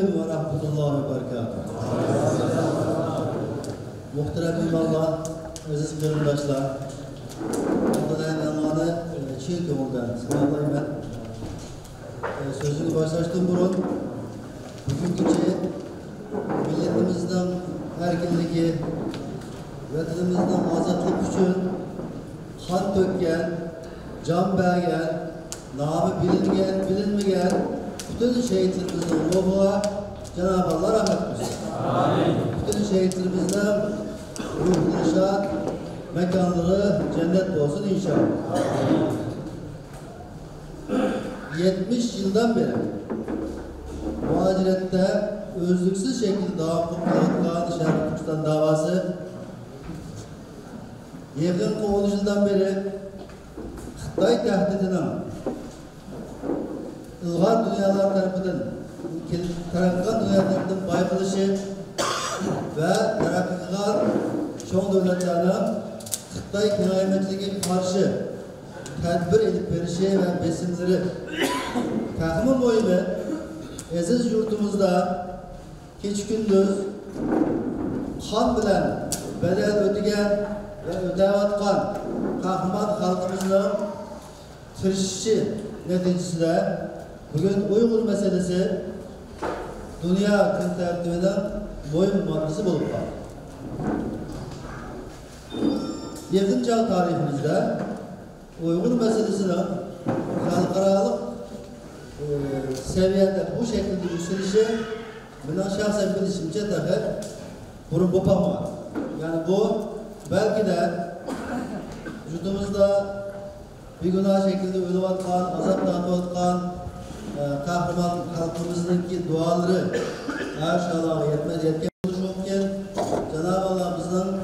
Aleyküm ve rahmetullahi ve berekatuhu. Muhterem imanlar, aziz kırımdaşlar, Allah'ın emanı çiğ kömürden sıkıntıyım ben. Sözünü başlaştım burun. Bugünkü milletimizden erkinliği, vatanımızdan azatlık için kan dökken, can bergen, namı bilinmeyen bütün şehitlerimizin ruhuna Cenab-ı Allah rahmet etsin. Bütün şehitlerimizden ruhlu şad, mekanları cennet olsun inşallah. 70 yıldan beri muhacirette özlüksüz şekilde Dağ-ı Şerif Türkistan davası yakın 10 yıldan beri Xitay tehdidine ılgar dünyalar tarafından terakkan dünya tarafından bayılışı ve terakkan çoğu devletlerine Xitay kinayemetliğine karşı tedbir edip verişi ve besimleri takımın boyunu aziz yurtumuzda hiç gündüz kan bilen bedel ödegen ve ödevatkan kahraman halkımızın tırışışı neticesinde bugün Uygur meselesi dünya kın tertibinden boyun maddesi bulup var. Yakın çağ tarihimizde Uygur meselesinin halkaralık seviyede bu şekilde yükselişi buna şahsen bilişimce dahi burun bopam var. Yani bu belki de vücudumuzda bir günah şekilde ölü atkan, azaplanma atkan kahraman halkımızdaki duaları inşallah yetken oluşurken Cenab-ı Allah'ımızın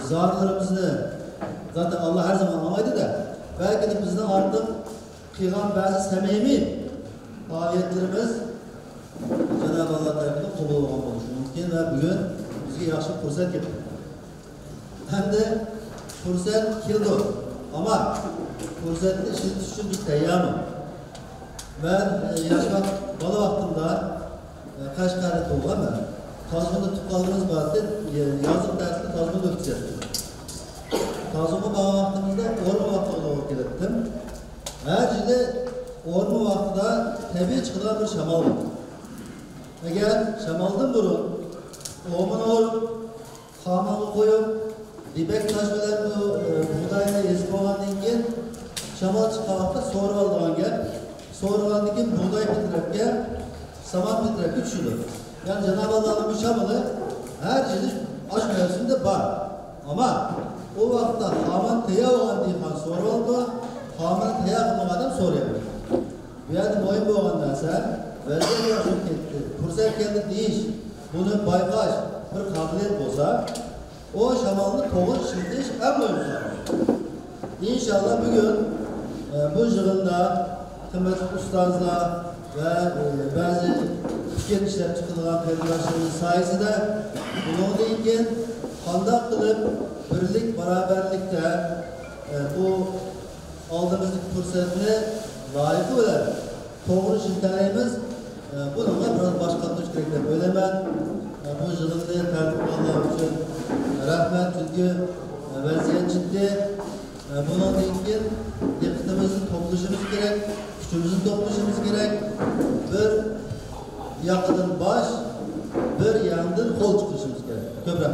zarlarımızı zaten Allah her zaman amaydı da belki de bizden artık kıyılan bazı samimi faaliyetlerimiz Cenab-ı Allah tarafından kabul olmamış mümkün ve bugün bize yaxşı fırsat getirdi. Hem de fırsat kildi ama fırsatı işin için bir teyyamı. Ben yaşamak bala vaktimde kaç kare toğla mı? Tazmında tutkaldığımız vardı, yazlık dersinde tazmında öteceğim. Tazmında bana vaktimizde orma vakti olarak gittim. Her şeyde orma vaktide tabi çıkılan bir şamal var. Eğer şamaldan burun, oğman olup, kamalı koyup, dibek taş bilen bu buğdayla eski olan dingin, şamal çıkarmakta soru aldığın gel. Sonralandaki buğday bitirerken, saman bitirerken üçüdür. Yani Cenab-ı Allah'ın bu şamalı her şeyde aşk mevsiminde var. Ama o vakitte haman teya olan diyen soru oldu, hamanı teya kılmadan soru yapıyor. Yani boyun bu olandan sen, verdiğin yaşım gitti, fırsat geldi değiş, bunu baykaş, bir kabiliyet olsa, o şamalını toğur şimdi en boyun soru. İnşallah bugün bu yığında kıymetli ustazlar ve bazı tüketişler çıkılan peygamberlerin sayesinde bunu deyken kandak kılıp birlik, beraberlikte bu aldığımız fırsatını layıkı olarak doğru şirketlerimiz bununla biraz başkanlık gerekli. Böyle ben bu yılında tertip Allah için rahmet çünkü vaziyet ciddi. Bunun deyken dikkatimizi toplaşmamız gerek, gücümüzü toplaşmamız gerek. Bir yakından baş, bir yandan kol çıkışımız gerek. Köprü